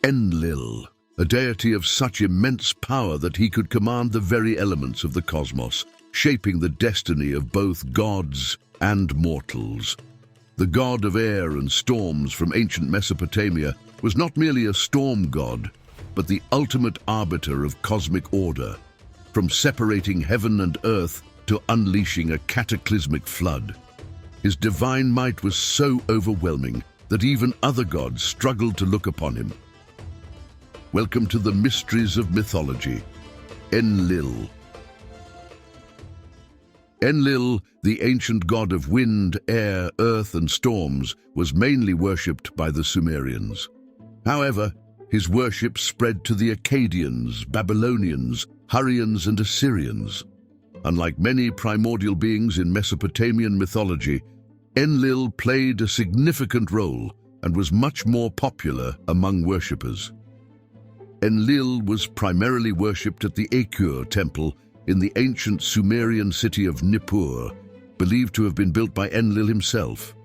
Enlil, a deity of such immense power that he could command the very elements of the cosmos, shaping the destiny of both gods and mortals. The god of air and storms from ancient Mesopotamia was not merely a storm god, but the ultimate arbiter of cosmic order, from separating heaven and earth to unleashing a cataclysmic flood. His divine might was so overwhelming that even other gods struggled to look upon him. Welcome to the mysteries of mythology. Enlil. Enlil, the ancient god of wind, air, earth, and storms, was mainly worshipped by the Sumerians. However, his worship spread to the Akkadians, Babylonians, Hurrians, and Assyrians. Unlike many primordial beings in Mesopotamian mythology, Enlil played a significant role and was much more popular among worshippers. Enlil was primarily worshipped at the Nippur temple in the ancient Sumerian city of Nippur, believed to have been built by Enlil himself.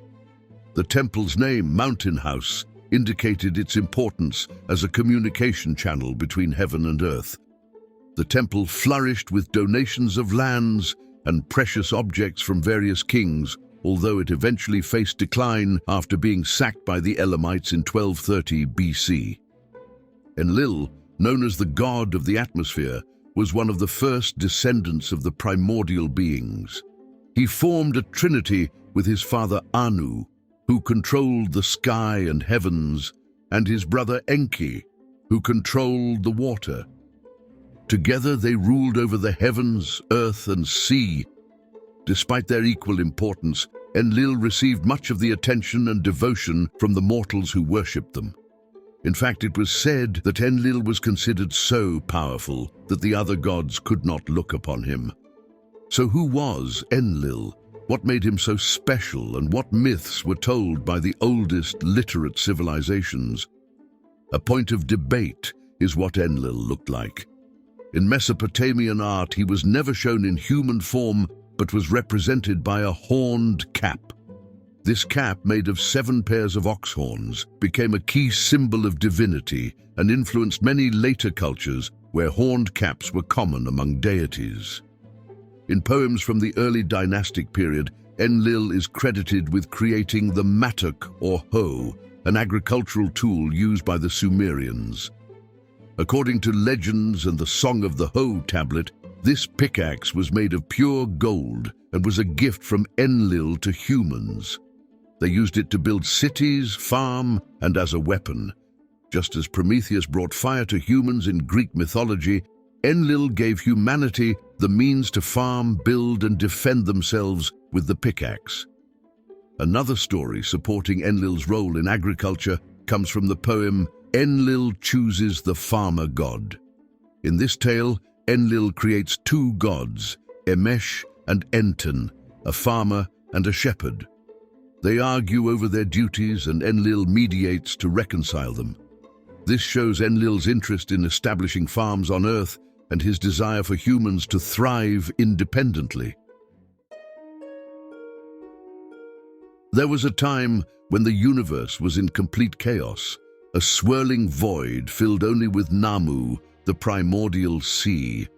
The temple's name, Mountain House, indicated its importance as a communication channel between heaven and earth. The temple flourished with donations of lands and precious objects from various kings, although it eventually faced decline after being sacked by the Elamites in 1230 BC. Enlil, known as the god of the atmosphere, was one of the first descendants of the primordial beings. He formed a trinity with his father Anu, who controlled the sky and heavens, and his brother Enki, who controlled the water. Together they ruled over the heavens, earth, and sea. Despite their equal importance, Enlil received much of the attention and devotion from the mortals who worshipped them. In fact, it was said that Enlil was considered so powerful that the other gods could not look upon him. So who was Enlil? What made him so special, and what myths were told by the oldest literate civilizations? A point of debate is what Enlil looked like. In Mesopotamian art, he was never shown in human form, but was represented by a horned cap. This cap, made of 7 pairs of ox horns, became a key symbol of divinity and influenced many later cultures where horned caps were common among deities. In poems from the early dynastic period, Enlil is credited with creating the mattock or hoe, an agricultural tool used by the Sumerians. According to legends and the Song of the Hoe tablet, this pickaxe was made of pure gold and was a gift from Enlil to humans. They used it to build cities, farm, and as a weapon. Just as Prometheus brought fire to humans in Greek mythology, Enlil gave humanity the means to farm, build, and defend themselves with the pickaxe. Another story supporting Enlil's role in agriculture comes from the poem Enlil Chooses the Farmer God. In this tale, Enlil creates 2 gods, Emesh and Enten, a farmer and a shepherd. They argue over their duties, and Enlil mediates to reconcile them. This shows Enlil's interest in establishing farms on Earth and his desire for humans to thrive independently. There was a time when the universe was in complete chaos, a swirling void filled only with Namu, the primordial sea.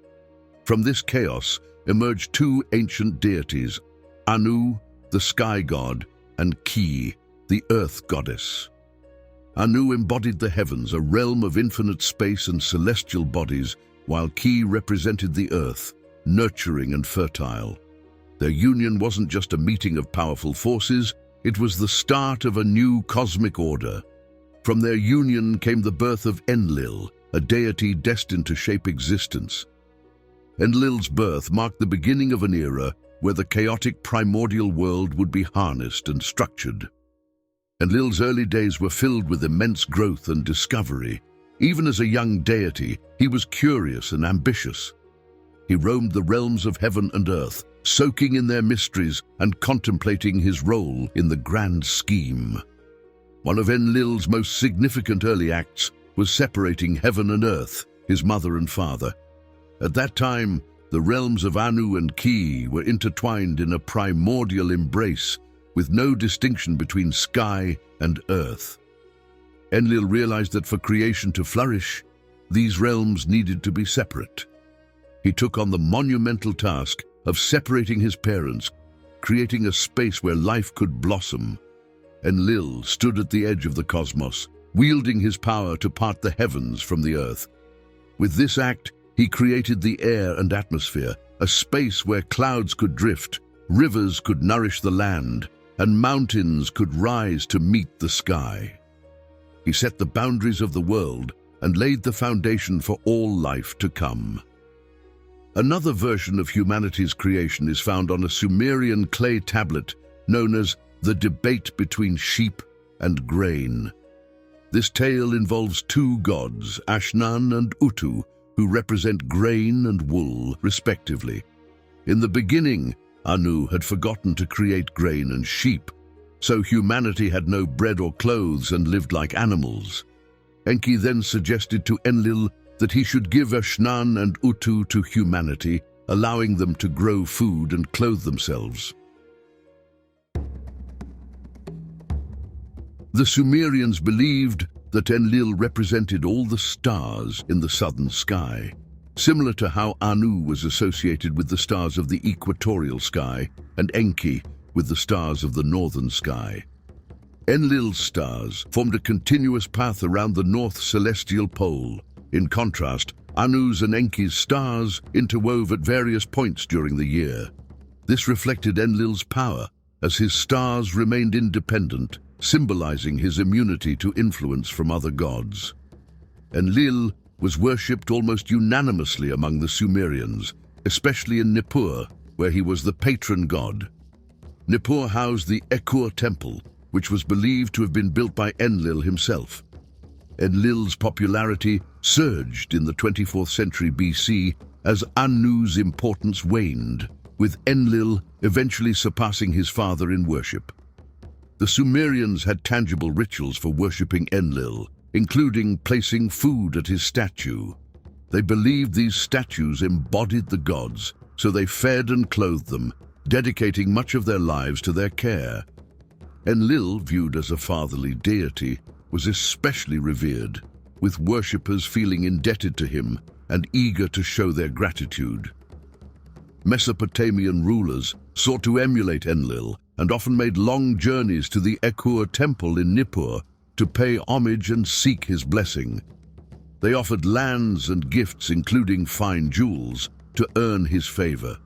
From this chaos emerged 2 ancient deities, Anu, the sky god, and Ki, the earth goddess. Anu embodied the heavens, a realm of infinite space and celestial bodies, while Ki represented the earth, nurturing and fertile. Their union wasn't just a meeting of powerful forces, it was the start of a new cosmic order. From their union came the birth of Enlil, a deity destined to shape existence. Enlil's birth marked the beginning of an era where the chaotic primordial world would be harnessed and structured. Enlil's early days were filled with immense growth and discovery. Even as a young deity, he was curious and ambitious. He roamed the realms of heaven and earth, soaking in their mysteries and contemplating his role in the grand scheme. One of Enlil's most significant early acts was separating heaven and earth, his mother and father. At that time, the realms of Anu and Ki were intertwined in a primordial embrace, with no distinction between sky and earth. Enlil realized that for creation to flourish, these realms needed to be separate. He took on the monumental task of separating his parents, creating a space where life could blossom. Enlil stood at the edge of the cosmos, wielding his power to part the heavens from the earth. With this act, he created the air and atmosphere, a space where clouds could drift, rivers could nourish the land, and mountains could rise to meet the sky. He set the boundaries of the world and laid the foundation for all life to come. Another version of humanity's creation is found on a Sumerian clay tablet known as the debate between sheep and grain. This tale involves two gods, Ashnan and Utu, who represent grain and wool, respectively. In the beginning, Anu had forgotten to create grain and sheep, so humanity had no bread or clothes and lived like animals. Enki then suggested to Enlil that he should give Ashnan and Utu to humanity, allowing them to grow food and clothe themselves. The Sumerians believed that Enlil represented all the stars in the southern sky, similar to how Anu was associated with the stars of the equatorial sky and Enki with the stars of the northern sky. Enlil's stars formed a continuous path around the north celestial pole. In contrast, Anu's and Enki's stars interwove at various points during the year. This reflected Enlil's power, as his stars remained independent, symbolizing his immunity to influence from other gods. Enlil was worshipped almost unanimously among the Sumerians, especially in Nippur, where he was the patron god. Nippur housed the Ekur temple, which was believed to have been built by Enlil himself. Enlil's popularity surged in the 24th century BC as Anu's importance waned, with Enlil eventually surpassing his father in worship. The Sumerians had tangible rituals for worshipping Enlil, including placing food at his statue. They believed these statues embodied the gods, so they fed and clothed them, dedicating much of their lives to their care. Enlil, viewed as a fatherly deity, was especially revered, with worshippers feeling indebted to him and eager to show their gratitude. Mesopotamian rulers sought to emulate Enlil and often made long journeys to the Ekur temple in Nippur to pay homage and seek his blessing. They offered lands and gifts, including fine jewels, to earn his favor.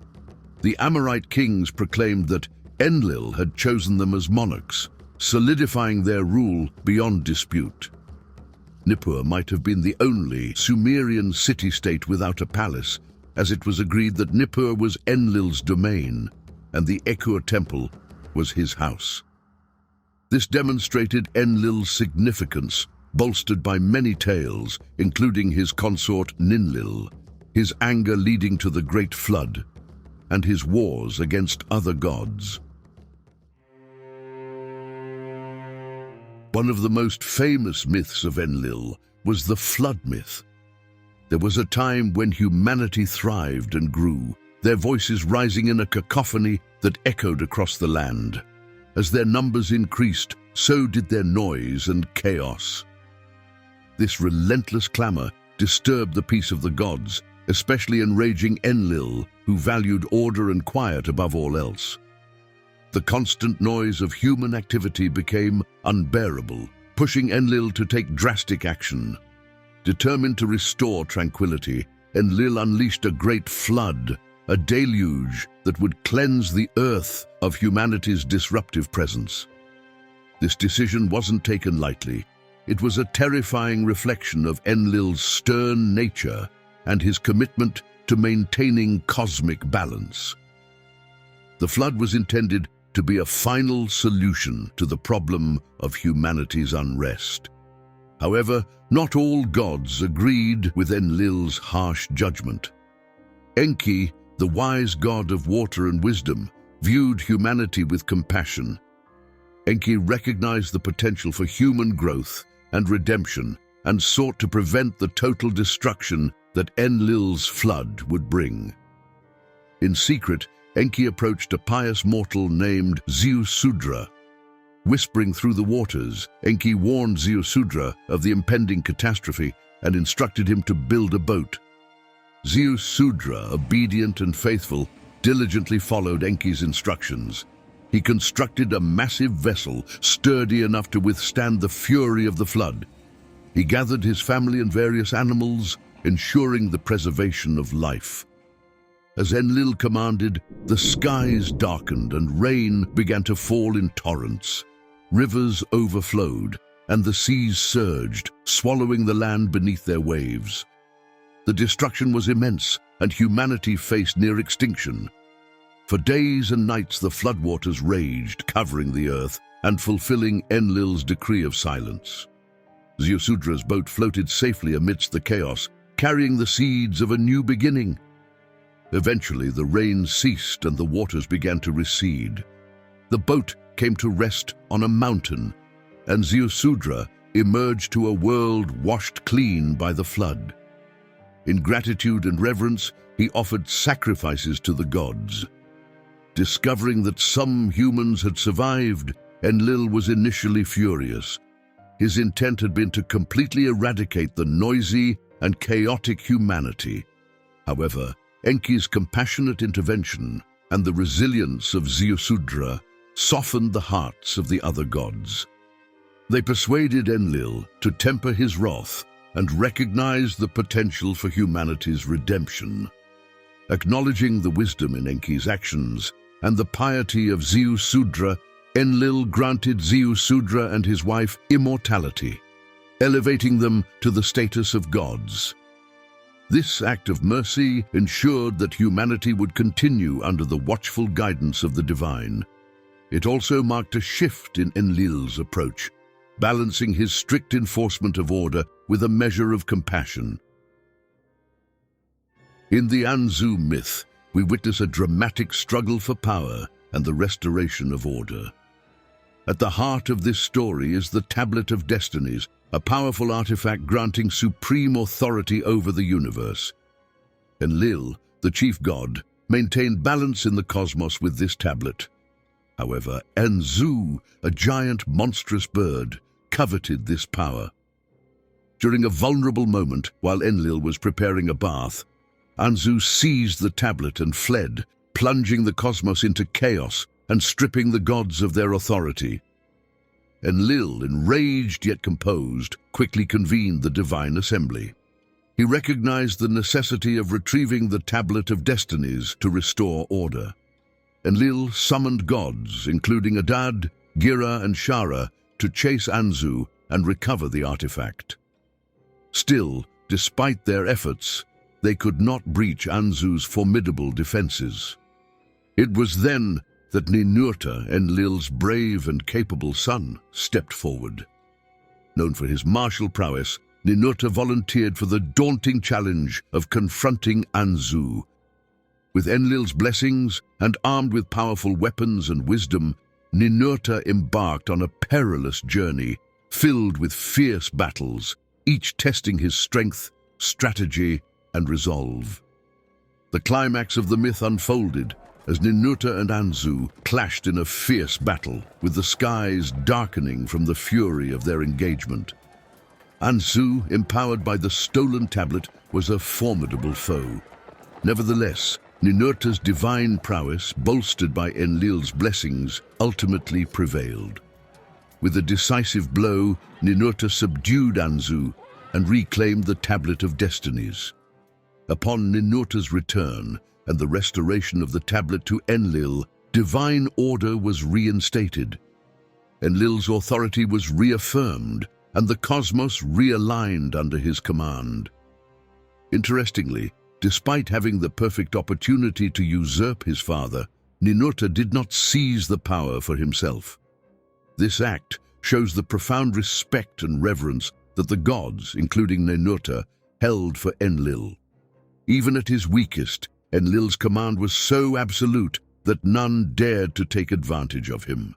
The Amorite kings proclaimed that Enlil had chosen them as monarchs, solidifying their rule beyond dispute. Nippur might have been the only Sumerian city-state without a palace, as it was agreed that Nippur was Enlil's domain, and the Ekur temple was his house. This demonstrated Enlil's significance, bolstered by many tales, including his consort Ninlil, his anger leading to the Great Flood, and his wars against other gods. One of the most famous myths of Enlil was the flood myth. There was a time when humanity thrived and grew, their voices rising in a cacophony that echoed across the land. As their numbers increased, so did their noise and chaos. This relentless clamor disturbed the peace of the gods, especially enraging Enlil, who valued order and quiet above all else. The constant noise of human activity became unbearable, pushing Enlil to take drastic action. Determined to restore tranquility, Enlil unleashed a great flood, a deluge that would cleanse the earth of humanity's disruptive presence. This decision wasn't taken lightly. It was a terrifying reflection of Enlil's stern nature and his commitment to maintaining cosmic balance. The flood was intended to be a final solution to the problem of humanity's unrest. However, not all gods agreed with Enlil's harsh judgment. Enki, the wise god of water and wisdom, viewed humanity with compassion. Enki recognized the potential for human growth and redemption and sought to prevent the total destruction that Enlil's flood would bring. In secret, Enki approached a pious mortal named Ziusudra. Whispering through the waters, Enki warned Ziusudra of the impending catastrophe and instructed him to build a boat. Ziusudra, obedient and faithful, diligently followed Enki's instructions. He constructed a massive vessel, sturdy enough to withstand the fury of the flood. He gathered his family and various animals, ensuring the preservation of life. As Enlil commanded, the skies darkened and rain began to fall in torrents. Rivers overflowed, and the seas surged, swallowing the land beneath their waves. The destruction was immense, and humanity faced near extinction. For days and nights the floodwaters raged, covering the earth and fulfilling Enlil's decree of silence. Ziusudra's boat floated safely amidst the chaos, carrying the seeds of a new beginning. Eventually, the rain ceased and the waters began to recede. The boat came to rest on a mountain, and Ziusudra emerged to a world washed clean by the flood. In gratitude and reverence, he offered sacrifices to the gods. Discovering that some humans had survived, Enlil was initially furious. His intent had been to completely eradicate the noisy and chaotic humanity. However, Enki's compassionate intervention and the resilience of Ziusudra softened the hearts of the other gods. They persuaded Enlil to temper his wrath and recognize the potential for humanity's redemption. Acknowledging the wisdom in Enki's actions and the piety of Ziusudra, Enlil granted Ziusudra and his wife immortality, elevating them to the status of gods. This act of mercy ensured that humanity would continue under the watchful guidance of the divine. It also marked a shift in Enlil's approach, balancing his strict enforcement of order with a measure of compassion. In the Anzu myth, we witness a dramatic struggle for power and the restoration of order. At the heart of this story is the Tablet of Destinies, a powerful artifact granting supreme authority over the universe. Enlil, the chief god, maintained balance in the cosmos with this tablet. However, Anzu, a giant monstrous bird, coveted this power. During a vulnerable moment, while Enlil was preparing a bath, Anzu seized the tablet and fled, plunging the cosmos into chaos and stripping the gods of their authority. Enlil, enraged yet composed, quickly convened the divine assembly. He recognized the necessity of retrieving the Tablet of Destinies to restore order. Enlil summoned gods, including Adad, Gira, and Shara, to chase Anzu and recover the artifact. Still, despite their efforts, they could not breach Anzu's formidable defenses. It was then that Ninurta, Enlil's brave and capable son, stepped forward. Known for his martial prowess, Ninurta volunteered for the daunting challenge of confronting Anzu. With Enlil's blessings and armed with powerful weapons and wisdom, Ninurta embarked on a perilous journey filled with fierce battles, each testing his strength, strategy, and resolve. The climax of the myth unfolded as Ninurta and Anzu clashed in a fierce battle, with the skies darkening from the fury of their engagement. Anzu, empowered by the stolen tablet, was a formidable foe. Nevertheless, Ninurta's divine prowess, bolstered by Enlil's blessings, ultimately prevailed. With a decisive blow, Ninurta subdued Anzu and reclaimed the Tablet of Destinies. Upon Ninurta's return and the restoration of the tablet to Enlil, divine order was reinstated. Enlil's authority was reaffirmed, and the cosmos realigned under his command. Interestingly, despite having the perfect opportunity to usurp his father, Ninurta did not seize the power for himself. This act shows the profound respect and reverence that the gods, including Ninurta, held for Enlil. Even at his weakest, Enlil's command was so absolute that none dared to take advantage of him.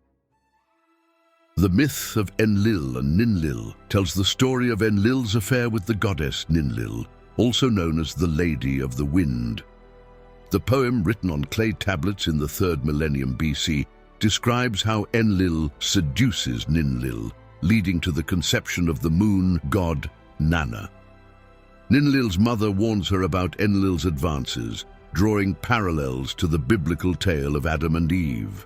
The myth of Enlil and Ninlil tells the story of Enlil's affair with the goddess Ninlil, also known as the Lady of the Wind. The poem, written on clay tablets in the 3rd millennium BC, describes how Enlil seduces Ninlil, leading to the conception of the moon god Nana. Ninlil's mother warns her about Enlil's advances, drawing parallels to the biblical tale of Adam and Eve.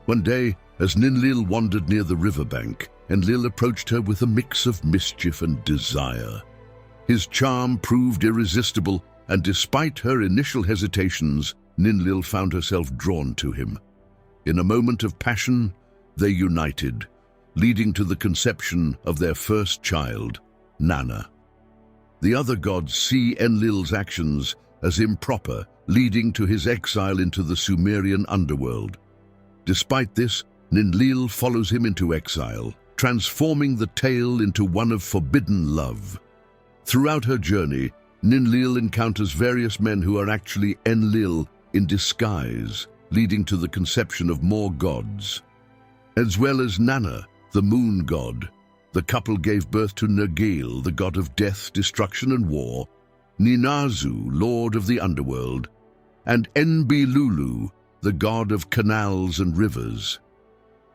One day, as Ninlil wandered near the riverbank, Enlil approached her with a mix of mischief and desire. His charm proved irresistible, and despite her initial hesitations, Ninlil found herself drawn to him. In a moment of passion, they united, leading to the conception of their first child, Nana. The other gods see Enlil's actions as improper, leading to his exile into the Sumerian underworld. Despite this, Ninlil follows him into exile, transforming the tale into one of forbidden love. Throughout her journey, Ninlil encounters various men who are actually Enlil in disguise, leading to the conception of more gods. As well as Nana, the moon god, the couple gave birth to Nergal, the god of death, destruction and war, Ninazu, lord of the underworld, and Enbilulu, the god of canals and rivers.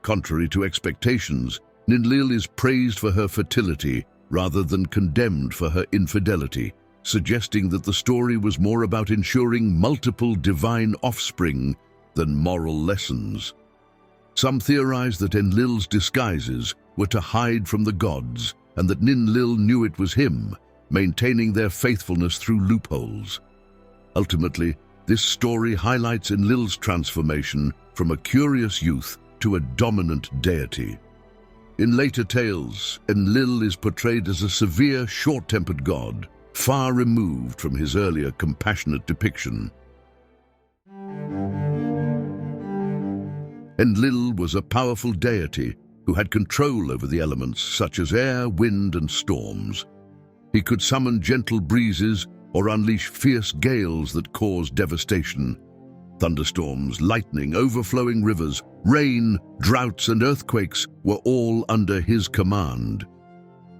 Contrary to expectations, Ninlil is praised for her fertility rather than condemned for her infidelity, suggesting that the story was more about ensuring multiple divine offspring than moral lessons. Some theorize that Enlil's disguises were to hide from the gods, and that Ninlil knew it was him, maintaining their faithfulness through loopholes. Ultimately, this story highlights Enlil's transformation from a curious youth to a dominant deity. In later tales, Enlil is portrayed as a severe, short-tempered god, far removed from his earlier compassionate depiction. Enlil was a powerful deity who had control over the elements such as air, wind, and storms. He could summon gentle breezes or unleash fierce gales that caused devastation. Thunderstorms, lightning, overflowing rivers, rain, droughts, and earthquakes were all under his command.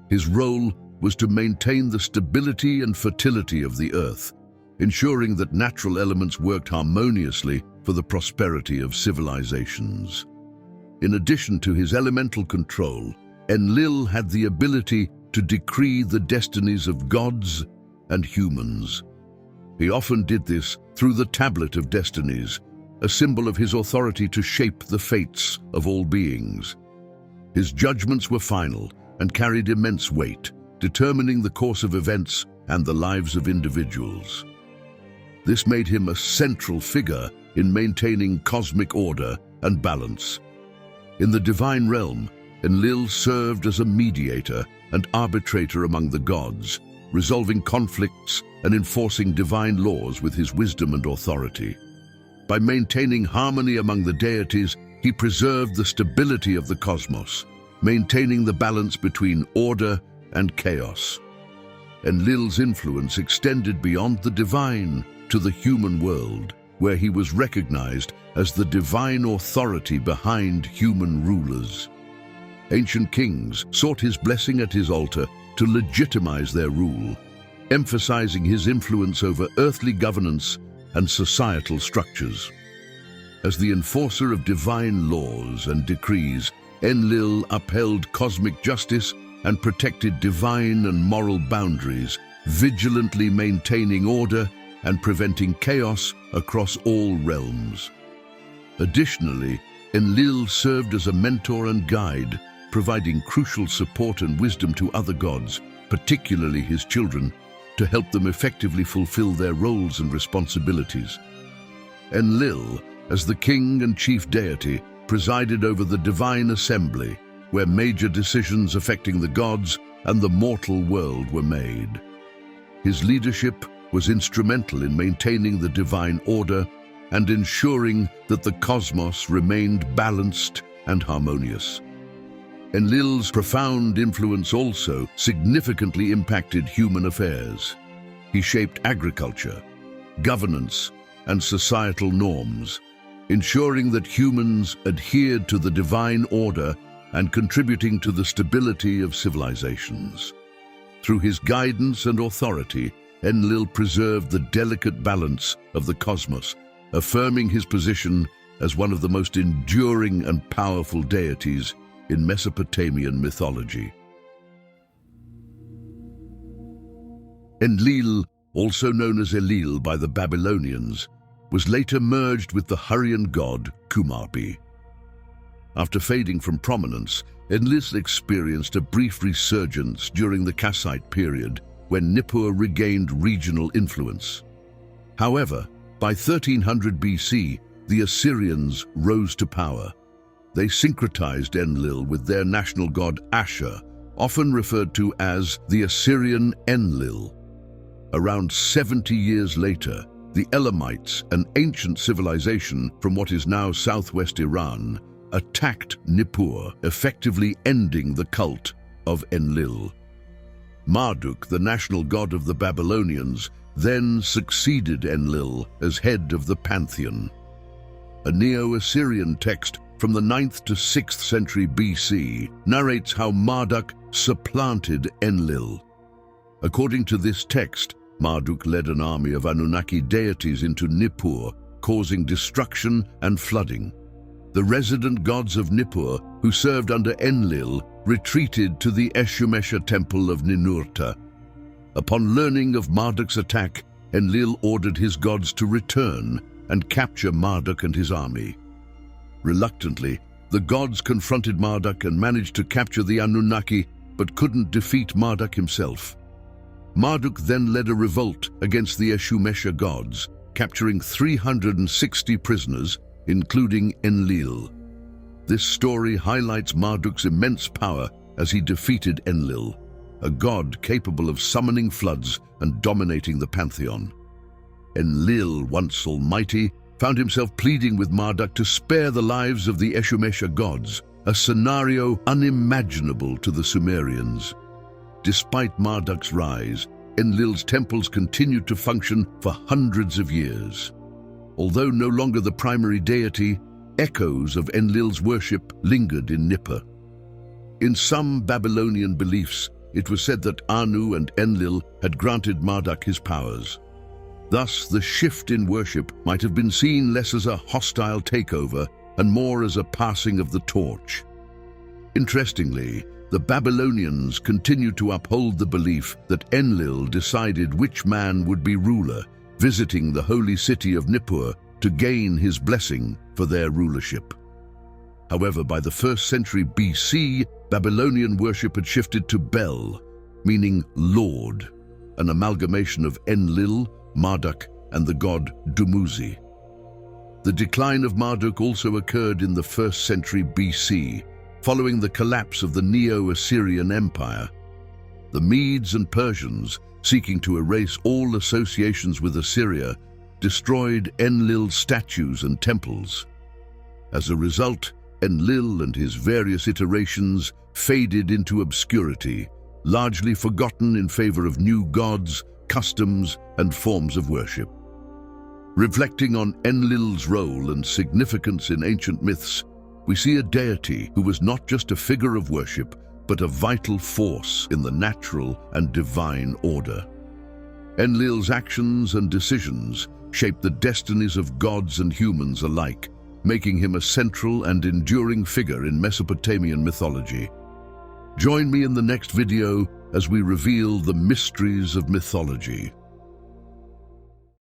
His role was to maintain the stability and fertility of the earth, ensuring that natural elements worked harmoniously for the prosperity of civilizations. In addition to his elemental control, Enlil had the ability to decree the destinies of gods and humans. He often did this through the Tablet of Destinies, a symbol of his authority to shape the fates of all beings. His judgments were final and carried immense weight, determining the course of events and the lives of individuals. This made him a central figure in maintaining cosmic order and balance. In the divine realm, Enlil served as a mediator and arbitrator among the gods, resolving conflicts and enforcing divine laws with his wisdom and authority. By maintaining harmony among the deities, he preserved the stability of the cosmos, maintaining the balance between order and chaos. Enlil's influence extended beyond the divine to the human world, where he was recognized as the divine authority behind human rulers. Ancient kings sought his blessing at his altar to legitimize their rule, emphasizing his influence over earthly governance and societal structures. As the enforcer of divine laws and decrees, Enlil upheld cosmic justice and protected divine and moral boundaries, vigilantly maintaining order and preventing chaos across all realms. Additionally, Enlil served as a mentor and guide, providing crucial support and wisdom to other gods, particularly his children, to help them effectively fulfill their roles and responsibilities. Enlil, as the king and chief deity, presided over the divine assembly, where major decisions affecting the gods and the mortal world were made. His leadership was instrumental in maintaining the divine order and ensuring that the cosmos remained balanced and harmonious. Enlil's profound influence also significantly impacted human affairs. He shaped agriculture, governance, and societal norms, ensuring that humans adhered to the divine order and contributing to the stability of civilizations. Through his guidance and authority, Enlil preserved the delicate balance of the cosmos, affirming his position as one of the most enduring and powerful deities in Mesopotamian mythology. Enlil, also known as Enlil by the Babylonians, was later merged with the Hurrian god Kumarbi. After fading from prominence, Enlil experienced a brief resurgence during the Kassite period, when Nippur regained regional influence. However, by 1300 BC, the Assyrians rose to power. They syncretized Enlil with their national god Ashur, often referred to as the Assyrian Enlil. Around 70 years later, the Elamites, an ancient civilization from what is now southwest Iran, attacked Nippur, effectively ending the cult of Enlil. Marduk, the national god of the Babylonians, then succeeded Enlil as head of the pantheon. A Neo-Assyrian text from the 9th to 6th century BC narrates how Marduk supplanted Enlil. According to this text, Marduk led an army of Anunnaki deities into Nippur, causing destruction and flooding. The resident gods of Nippur, who served under Enlil, retreated to the Eshumesha temple of Ninurta. Upon learning of Marduk's attack, Enlil ordered his gods to return and capture Marduk and his army. Reluctantly, the gods confronted Marduk and managed to capture the Anunnaki, but couldn't defeat Marduk himself. Marduk then led a revolt against the Eshumesha gods, capturing 360 prisoners, including Enlil. This story highlights Marduk's immense power as he defeated Enlil, a god capable of summoning floods and dominating the pantheon. Enlil, once almighty, found himself pleading with Marduk to spare the lives of the Eshumesha gods, a scenario unimaginable to the Sumerians. Despite Marduk's rise, Enlil's temples continued to function for hundreds of years. Although no longer the primary deity, echoes of Enlil's worship lingered in Nippur. In some Babylonian beliefs, it was said that Anu and Enlil had granted Marduk his powers. Thus, the shift in worship might have been seen less as a hostile takeover and more as a passing of the torch. Interestingly, the Babylonians continued to uphold the belief that Enlil decided which man would be ruler, visiting the holy city of Nippur to gain his blessing for their rulership. However, by the 1st century BC, Babylonian worship had shifted to Bel, meaning Lord, an amalgamation of Enlil, Marduk, and the god Dumuzi. The decline of Marduk also occurred in the 1st century BC, following the collapse of the Neo-Assyrian Empire. The Medes and Persians, seeking to erase all associations with Assyria, destroyed Enlil's statues and temples. As a result, Enlil and his various iterations faded into obscurity, largely forgotten in favor of new gods, customs, and forms of worship. Reflecting on Enlil's role and significance in ancient myths, we see a deity who was not just a figure of worship, but a vital force in the natural and divine order. Enlil's actions and decisions shaped the destinies of gods and humans alike, making him a central and enduring figure in Mesopotamian mythology. Join me in the next video as we reveal the mysteries of mythology.